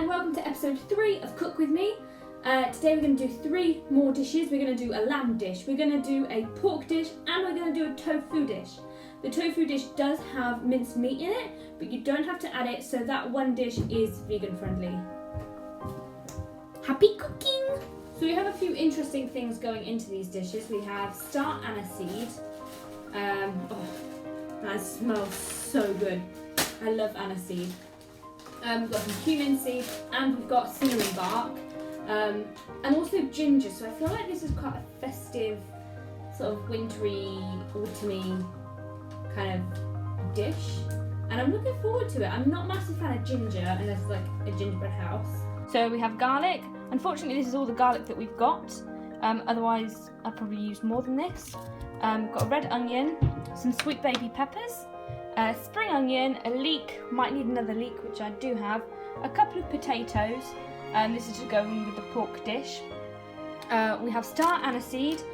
and welcome to episode 3 of Cook With Me. Today we're going to do 3 more dishes. We're going to do a lamb dish, we're going to do a pork dish, and we're going to do a tofu dish. The tofu dish does have minced meat in it, but you don't have to add it, so that one dish is vegan friendly. Happy cooking! So we have a few interesting things going into these dishes. We have star aniseed. That smells so good. I love aniseed. We've got some cumin seed, and we've got cinnamon bark, and also ginger. So I feel like this is quite a festive, sort of wintry, autumny kind of dish, and I'm looking forward to it. I'm not a massive fan of ginger unless it's like a gingerbread house. So we have garlic. Unfortunately, this is all the garlic that we've got. Otherwise, I'd probably use more than this. We've got a red onion, some sweet baby peppers, spring onion, a leek, might need another leek, which I do have, a couple of potatoes, this is to go in with the pork dish. We have star aniseed,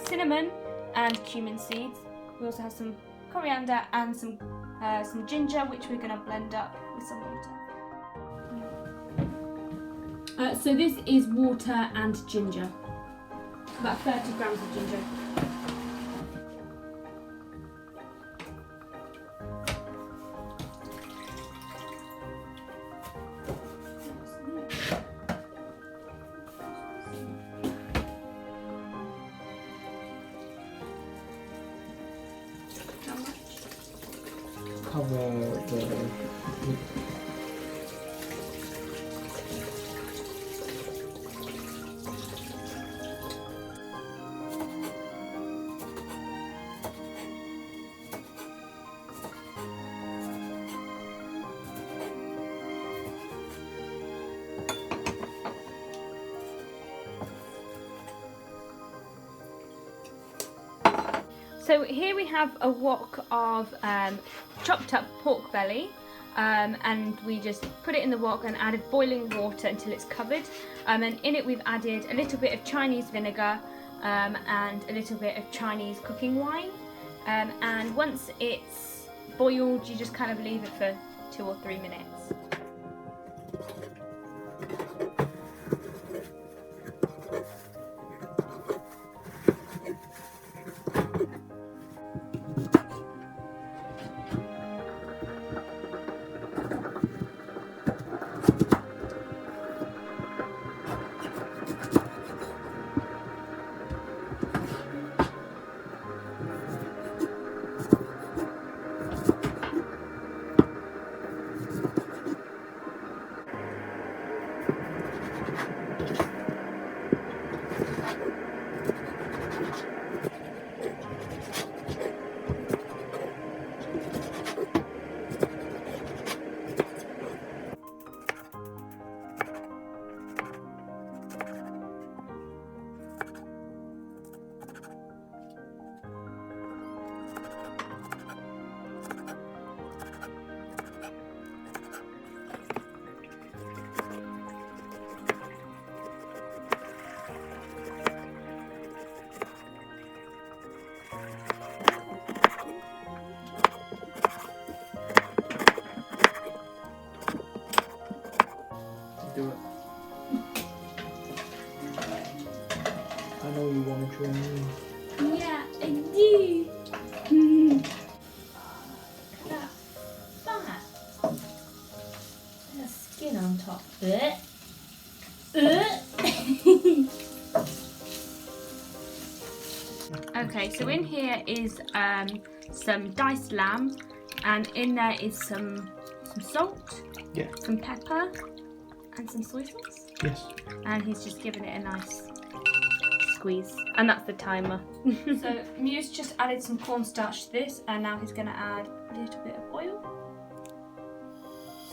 cinnamon and cumin seeds. We also have some coriander and some ginger, which we're going to blend up with some water. So this is water and ginger, about 30 grams of ginger. Cover the So here we have a wok of chopped up pork belly, and we just put it in the wok and added boiling water until it's covered, and in it we've added a little bit of Chinese vinegar and a little bit of Chinese cooking wine, and once it's boiled you just kind of leave it for 2 or 3 minutes. do it. I know you want to join me. Yeah, I do. That fat. There's skin on top of it. Okay, so in here is some diced lamb, and in there is some salt, Yeah. some pepper, and some soy sauce. Yes. And he's just giving it a nice squeeze, and that's the timer. So Mew's just added some cornstarch to this, and now he's going to add a little bit of oil.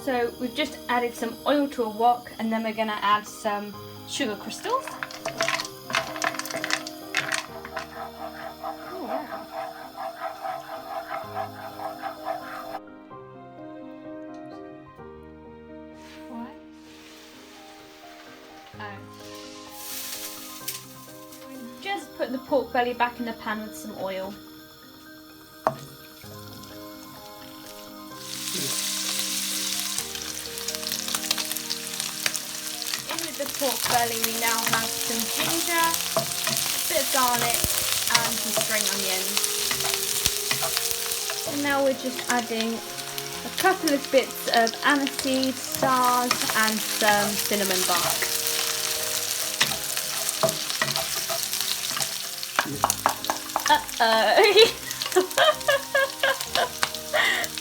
So we've just added some oil to a wok, and then we're going to add some sugar crystals. Oh, wow. What? Just put the pork belly back in the pan with some oil. pork belly, we now have some ginger, a bit of garlic, and some spring onions. And now we're just adding a couple of bits of aniseed, stars, and some cinnamon bark. Uh-oh.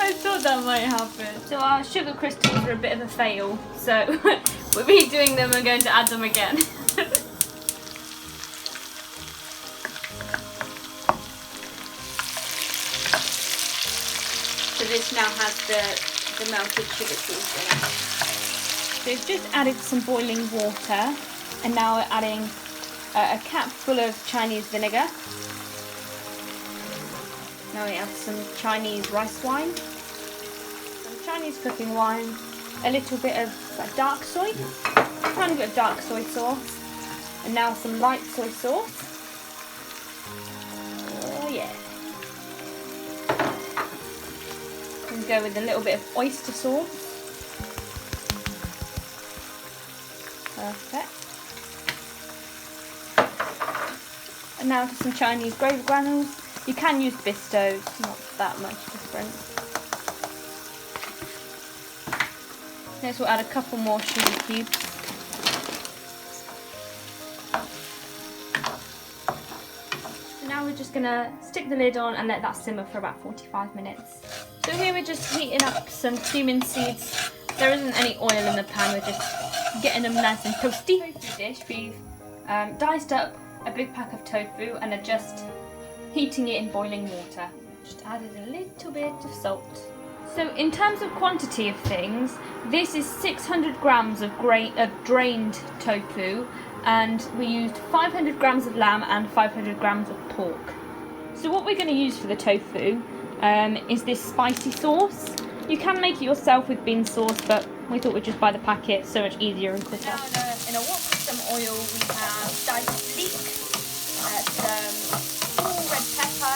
I thought that might happen. So our sugar crystals are a bit of a fail, so we're redoing them and going to add them again. So this now has the melted sugar cubes in it. So we've just added some boiling water, and now we're adding a cap full of Chinese vinegar. Now we have some Chinese rice wine, some Chinese cooking wine, a little bit of dark soy, a tiny bit of dark soy sauce, and now some light soy sauce. Oh yeah. And go with a little bit of oyster sauce. Perfect. And now to some Chinese gravy granules. You can use Bisto, it's not that much different. Next we'll add a couple more sugar cubes. So now we're just going to stick the lid on and let that simmer for about 45 minutes. So here we're just heating up some cumin seeds. There isn't any oil in the pan, we're just getting them nice and toasty. Tofu dish, we've diced up a big pack of tofu and are just heating it in boiling water. Just added a little bit of salt. So in terms of quantity of things, this is 600 grams of drained tofu, and we used 500 grams of lamb and 500 grams of pork. So what we're going to use for the tofu is this spicy sauce. You can make it yourself with bean sauce, but we thought we'd just buy the packet, so much easier and quicker. Now in a wok with some oil, we have diced leek, some red pepper,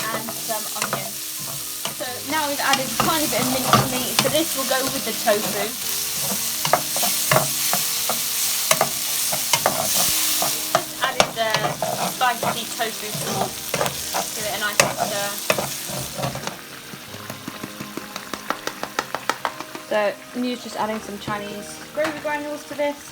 and some onion. So now we've added a tiny bit of minced meat, so this will go with the tofu. Just added the spicy tofu sauce, give it a nice stir. So Mew's just adding some Chinese gravy granules to this.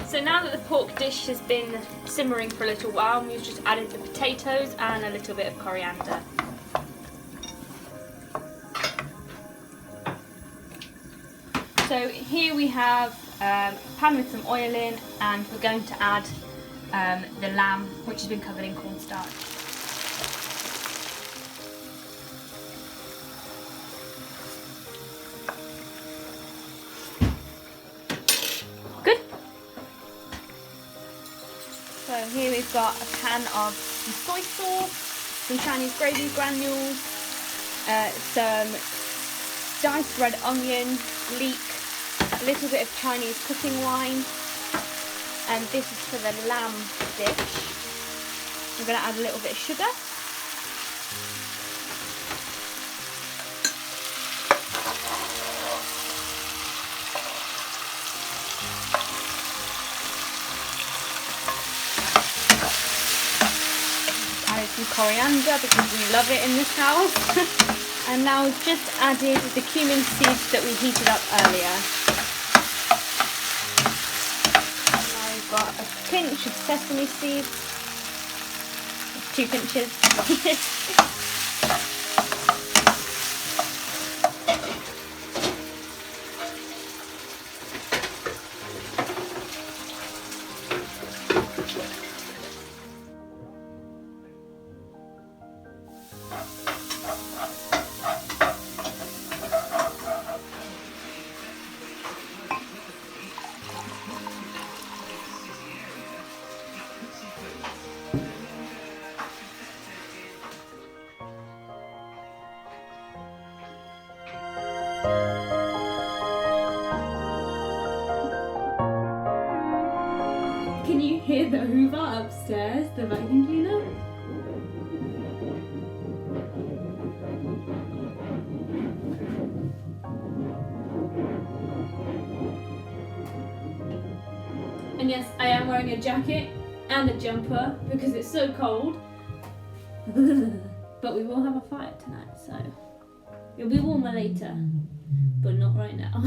So now that the pork dish has been simmering for a little while, we've just added the potatoes and a little bit of coriander. So here we have a pan with some oil in, and we're going to add the lamb, which has been covered in cornstarch. Good. So here we've got a pan of some soy sauce, some Chinese gravy granules, some diced red onion, leek, a little bit of Chinese cooking wine, and this is for the lamb dish. I'm going to add a little bit of sugar. Added some coriander because we love it in this house. And now we've just added the cumin seeds that we heated up earlier. And now we've got a pinch of sesame seeds. 2 pinches. you hear the Hoover upstairs, the vacuum cleaner? And yes, I am wearing a jacket and a jumper because it's so cold. But we will have a fire tonight, so it'll be warmer later, but not right now.